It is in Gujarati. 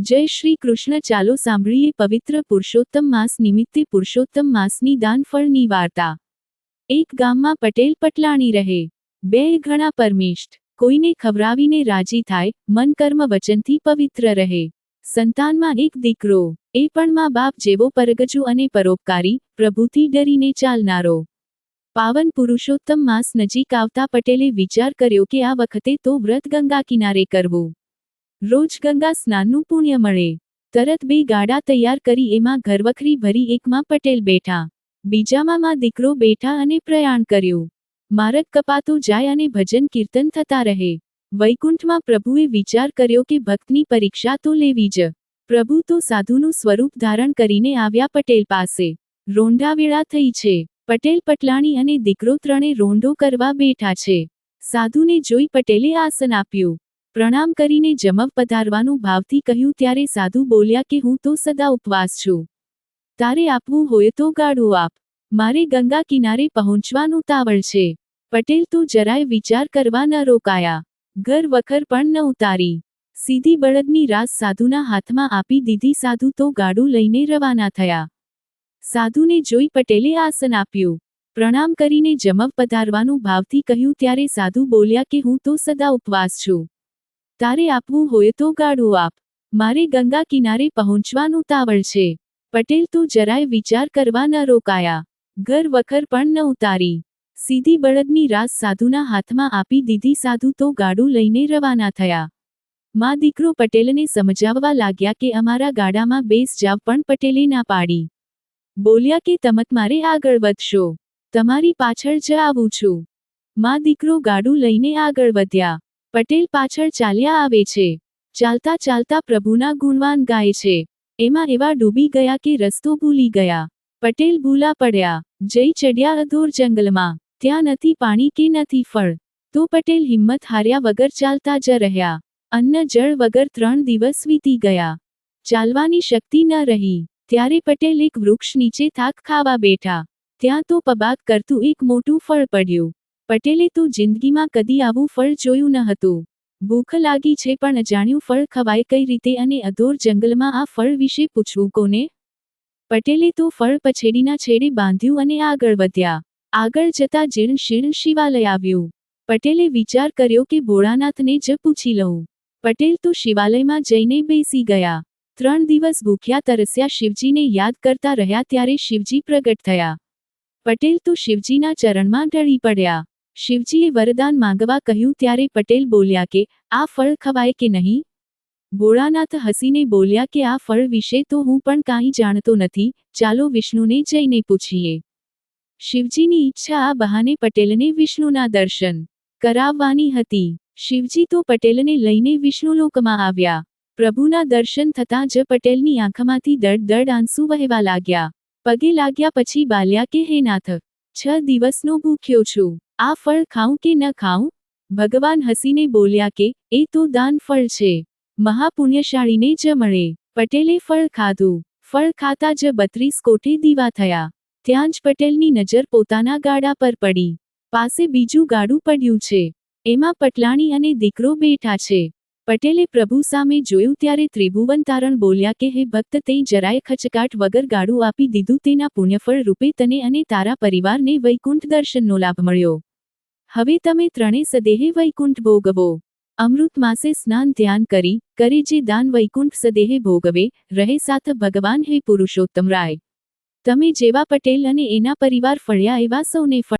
જય શ્રી કૃષ્ણ. ચાલો સાંભળીએ પવિત્ર પુરુષોત્તમ માસ નિમિત્તે પુરુષોત્તમ માસની દાનફળની વાર્તા. એક ગામમાં પટેલ પટલાણી રહે. બે ઘણા પરમિષ્ઠ, કોઈને ખવરાવીને રાજી થાય, મન કર્મ વચનથી પવિત્ર રહે. સંતાનમાં એક દીકરો, એ પણ મા બાપ જેવો પરગજુ અને પરોપકારી, પ્રભુથી ડરીને ચાલનારો. પાવન પુરુષોત્તમ માસ નજીક આવતા પટેલે વિચાર કર્યો કે આ વખતે તો વ્રત ગંગા કિનારે કરવું. રોજ ગંગા સ્નાનનું પુણ્ય મળે. તરત બે ગાડા તૈયાર કરી એમાં ઘરવખરી ભરી એકમાં પટેલ બેઠા, બીજામાં માં દીકરો બેઠા અને પ્રયાણ કર્યું. માર્ગ કપાતો જાય અને ભજન કીર્તન થતા રહે. વૈકુંઠમાં પ્રભુએ વિચાર કર્યો કે ભક્તની પરીક્ષા તો લેવી જ. પ્રભુ તો સાધુનું સ્વરૂપ ધારણ કરીને આવ્યા પટેલ પાસે. રોંઢા વેળા થઈ છે. પટેલ પટલાણી અને દીકરો ત્રણે રોંઢો કરવા બેઠા છે. સાધુને જોઈ પટેલે આસન આપ્યું. પ્રણામ કરીને જમવ પધારવાનું ભાવથી કહ્યું ત્યારે સાધુ બોલ્યા કે હું તો સદા ઉપવાસ છું. તારે આપવું હોય તો ગાડું આપ. મારે ગંગા કિનારે પહોંચવાનું તાવળ છે. પટેલ તો જરાય વિચાર કરવા ન રોકાયા. ઘર વખર પણ ન ઉતારી. સીધી બળદની રાસ સાધુના હાથમાં આપી દીધી. સાધુ તો ગાડું લઈને રવાના થયા. સાધુને જોઈ પટેલે આસન આપ્યું. પ્રણામ કરીને જમવ પધારવાનું ભાવથી કહ્યું ત્યારે સાધુ બોલ્યા કે હું તો સદા ઉપવાસ છું. તારે આપવું હોય તો ગાડું આપ. મારે ગંગા કિનારે પહોંચવાનું તાવળ છે. પટેલ તો જરાય વિચાર કરવા ન રોકાયા. ઘર વખર પણ ન ઉતારી. સીધી બળદની રાસ સાધુના હાથમાં આપી દીધી. સાધુ તો ગાડું લઈને રવાના થયા. મા દીકરો પટેલને સમજાવવા લાગ્યા કે અમારા ગાડામાં બેસ જાવ, પણ પટેલે ના પાડી. બોલ્યા કે તમત મારે આગળ વધશો. તમારી પાછળ જ આવું છું. મા દીકરો ગાડું લઈને આગળ વધ્યા. પટેલ પાછળ ચાલ્યા આવે છે. ચાલતા ચાલતા પ્રભુના ગુણવાન ગાય છે. એમાં એવા ડૂબી ગયા કે રસ્તો ભૂલી ગયા. પટેલ ભૂલા પડ્યા. જઈ ચડ્યા અધોર જંગલમાં. ત્યાં નથી પાણી કે નથી ફળ. તો પટેલ હિંમત હાર્યા વગર ચાલતા જ રહ્યા. અન્ન જળ વગર 3 દિવસ વીતી ગયા. ચાલવાની શક્તિ ન રહી. ત્યારે પટેલ એક વૃક્ષ નીચે થાક ખાવા બેઠા. ત્યાં તો પબાગ કરતું એક મોટું ફળ પડ્યું. પટેલે તો જિંદગીમાં કદી આવું ફળ જોયું ન હતું. ભૂખ લાગી છે પણ અજાણ્યું ફળ ખવાય કઈ રીતે અને અધોર જંગલમાં આ ફળ વિશે પૂછવું કોને? પટેલે તો ફળ પછેડીના છેડે બાંધ્યું અને આગળ વધ્યા. આગળ જતા જીર્ણ શીર્ણ શિવાલય આવ્યું. પટેલે વિચાર કર્યો કે ભોળાનાથને જ પૂછી લઉં. પટેલ તો શિવાલયમાં જઈને બેસી ગયા. 3 દિવસ ભૂખ્યા તરસ્યા શિવજીને યાદ કરતા રહ્યા ત્યારે શિવજી પ્રગટ થયા. પટેલ તો શિવજીના ચરણમાં ઢળી પડ્યા. શિવજીએ વરદાન માંગવા કહ્યું ત્યારે પટેલ બોલ્યા કે આ ફળ ખવાય કે નહીં? ભોળાનાથ હસીને બોલ્યા કે આ ફળ વિશે તો હું પણ કાંઈ જાણતો નથી, ચાલો વિષ્ણુને જઈને પૂછીએ. શિવજીની ઈચ્છા આ બહાને પટેલને વિષ્ણુના દર્શન કરાવવાની હતી. શિવજી તો પટેલને લઈને વિષ્ણુલોકમાં આવ્યા. પ્રભુના દર્શન થતાં જ પટેલની આંખમાંથી દડ દડ આંસુ વહેવા લાગ્યા. પગે લાગ્યા પછી બાલ્યા કે હે નાથ, 6 દિવસનો ભૂખ્યો છું. આ ફળ ખાઉં કે ન ખાઉં? ભગવાન હસીને બોલ્યા કે એ તો દાન ફળ છે. મહાપુણ્યશાળીને જ મળે. પટેલે ફળ ખાધું. ફળ ખાતા જ 32 કોઠે દીવા થયા. ત્યાં જ પટેલની નજર પોતાના ગાડા પર પડી. પાસે બીજું ગાડું પડ્યું છે. એમાં પટલાણી અને દીકરો બેઠા છે. પટેલે પ્રભુ સામે જોયું ત્યારે ત્રિભુવન તારણ બોલ્યા કે હે ભક્ત, તે જરાય ખચકાટ વગર ગાડું આપી દીધું. તેના પુણ્યફળ રૂપે તને અને તારા પરિવારને વૈકુંઠ દર્શનનો લાભ મળ્યો. હવે તમે ત્રણે સદેહે વૈકુંઠ ભોગવો. અમૃત માસે સ્નાન ધ્યાન કરી કરે જે દાન વૈકુંઠ સદેહે ભોગવે, રહે સાથ ભગવાન. હે પુરુષોત્તમ રાય, તમે જેવા પટેલ અને એના પરિવાર ફળ્યા એવા સૌને ફળ